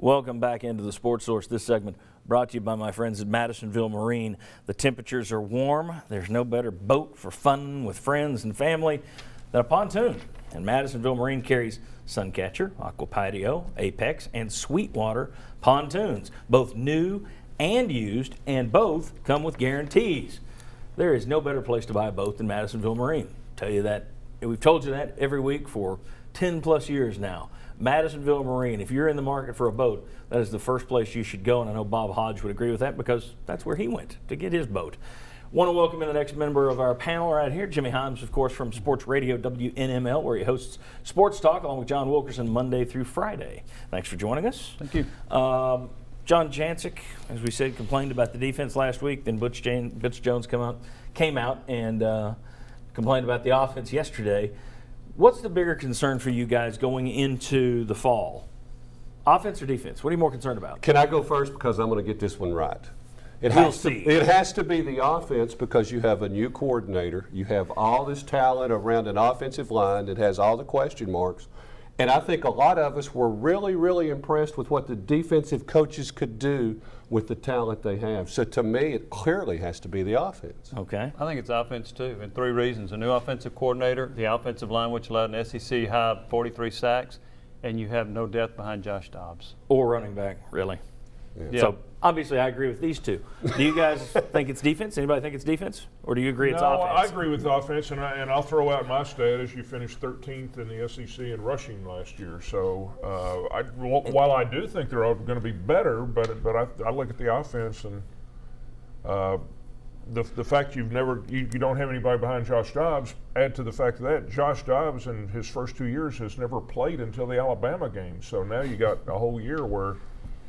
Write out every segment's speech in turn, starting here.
Welcome back into the Sports Source. This segment brought to you by my friends at Madisonville Marine. The temperatures are warm. There's no better boat for fun with friends and family than a pontoon. And Madisonville Marine carries Suncatcher, Aqua Patio, Apex, and Sweetwater pontoons, both new and used, and both come with guarantees. There is no better place to buy a boat than Madisonville Marine. Tell you that. We've told you that every week for 10 plus years now. Madisonville Marine, if you're in the market for a boat, that is the first place you should go, and I know Bob Hodge would agree with that because that's where he went to get his boat. Want to welcome in the next member of our panel right here, Jimmy Hyams, of course, from Sports Radio WNML, where he hosts Sports Talk along with John Wilkerson Monday through Friday. Thanks for joining us. Thank you. John Jancic, as we said, complained about the defense last week. Then Butch Jones came out and complained about the offense yesterday. What's the bigger concern for you guys going into the fall? Offense or defense? What are you more concerned about? Can I go first because I'm going to get this one right? It We'll has see. It has to be the offense because you have a new coordinator. You have all this talent around an offensive line that has all the question marks. And I think a lot of us were really, really impressed with what the defensive coaches could do with the talent they have. So to me, it clearly has to be the offense. Okay. I think it's offense too, and three reasons. A new offensive coordinator, the offensive line, which allowed an SEC high 43 sacks, and you have no depth behind Josh Dobbs. Or running back, really. Yeah. So obviously I agree with these two. Do you guys think it's defense? Anybody think it's defense? Or do you agree it's No, I offense? agree with offense, and I'll throw out my stat as you finished 13th in the SEC in rushing last year. So while I do think they're all going to be better, but I look at the offense and the fact you don't have anybody behind Josh Dobbs. Add to the fact that Josh Dobbs in his first 2 years has never played until the Alabama game. So now you got a whole year where.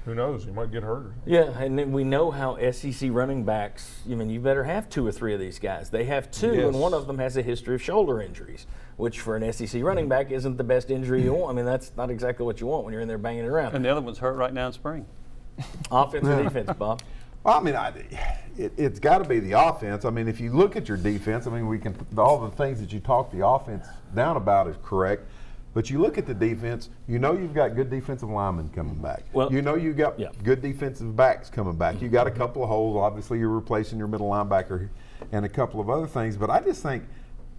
Who knows? He might get hurt. Yeah, and then we know how SEC running backs, you better have two or three of these guys. They have two, Yes. and one of them has a history of shoulder injuries, which for an SEC running back isn't the best injury you want. That's not exactly what you want when you're in there banging it around. And the other one's hurt right now in spring. Offense or defense, Bob? Well, it's got to be the offense. If you look at your defense, all the things that you talk the offense down about is correct. But you look at the defense, you've got good defensive linemen coming back. Well, you've got good defensive backs coming back. You got a couple of holes. Obviously, you're replacing your middle linebacker and a couple of other things. But I just think,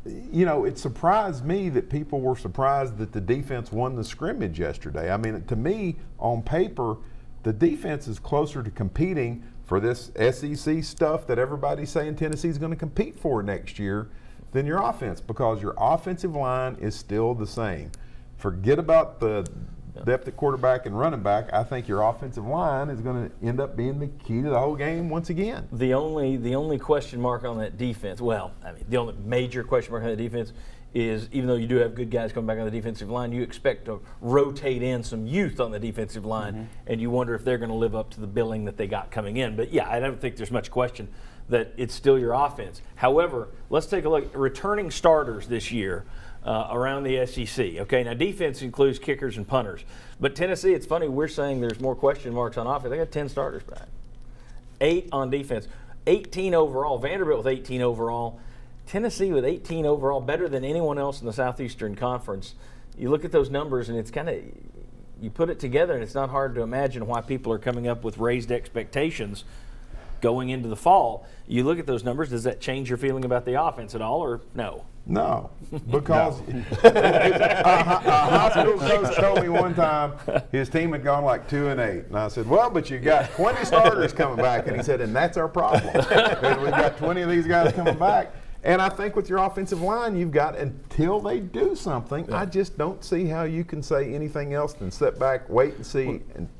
it surprised me that people were surprised that the defense won the scrimmage yesterday. To me, on paper, the defense is closer to competing for this SEC stuff that everybody's saying Tennessee's going to compete for next year than your offense, because your offensive line is still the same. Forget about the depth at quarterback and running back. I think your offensive line is going to end up being the key to the whole game once again. The only question mark on that defense, the only major question mark on the defense is, even though you do have good guys coming back on the defensive line, you expect to rotate in some youth on the defensive line, and you wonder if they're going to live up to the billing that they got coming in. But yeah, I don't think there's much question that it's still your offense. However, let's take a look at returning starters this year around the SEC. Okay, now defense includes kickers and punters. But Tennessee, it's funny, we're saying there's more question marks on offense. They got 10 starters back. 8 on defense. 18 overall. Vanderbilt with 18 overall. Tennessee with 18 overall, better than anyone else in the Southeastern Conference. You look at those numbers and it's kind of, you put it together and it's not hard to imagine why people are coming up with raised expectations going into the fall. You look at those numbers, does that change your feeling about the offense at all, or no? No, because a high school coach told me one time his team had gone like 2-8, and I said, "Well, but you got 20 starters coming back," and he said, "And that's our problem. Because we've got 20 of these guys coming back." And I think with your offensive line, you've got, until they do something, I just don't see how you can say anything else than sit back, wait and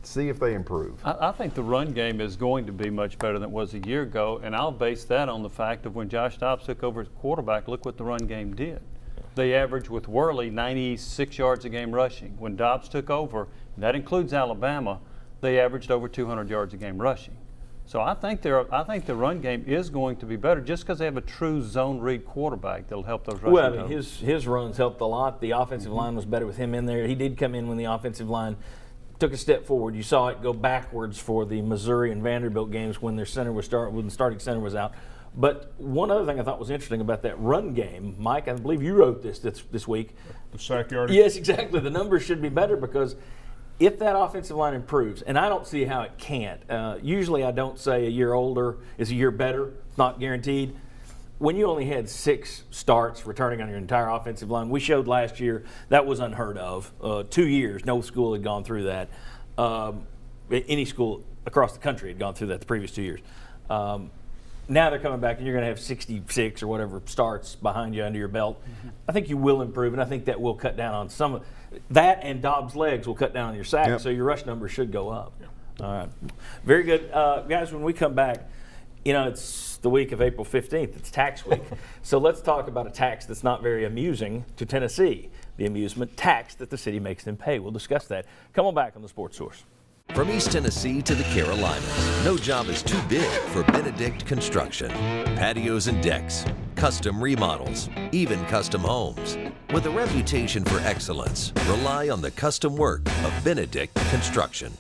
see if they improve. I think the run game is going to be much better than it was a year ago, and I'll base that on the fact of when Josh Dobbs took over as quarterback, look what the run game did. They averaged with Worley 96 yards a game rushing. When Dobbs took over, and that includes Alabama, they averaged over 200 yards a game rushing. So I think the run game is going to be better just because they have a true zone read quarterback that'll help those rushing. Well, his runs helped a lot. The offensive line was better with him in there. He did come in when the offensive line took a step forward. You saw it go backwards for the Missouri and Vanderbilt games when their when the starting center was out. But one other thing I thought was interesting about that run game, Mike, I believe you wrote this week. The sack yardage. Yes, exactly. The numbers should be better because if that offensive line improves, and I don't see how it can't. Usually I don't say a year older is a year better. It's not guaranteed. When you only had 6 starts returning on your entire offensive line, we showed last year that was unheard of. 2 years, no school had gone through that. Any school across the country had gone through that the previous 2 years. Now they're coming back and you're going to have 66 or whatever starts behind you under your belt. I think you will improve, and I think that will cut down on some of that, and Dobbs' legs will cut down on your sacks, Yep. so your rush numbers should go up. All right. Very good. Guys, when we come back, it's the week of April 15th. It's tax week. So let's talk about a tax that's not very amusing to Tennessee, the amusement tax that the city makes them pay. We'll discuss that. Come on back on the Sports Source. From East Tennessee to the Carolinas, no job is too big for Benedict Construction. Patios and decks, custom remodels, even custom homes. With a reputation for excellence, rely on the custom work of Benedict Construction.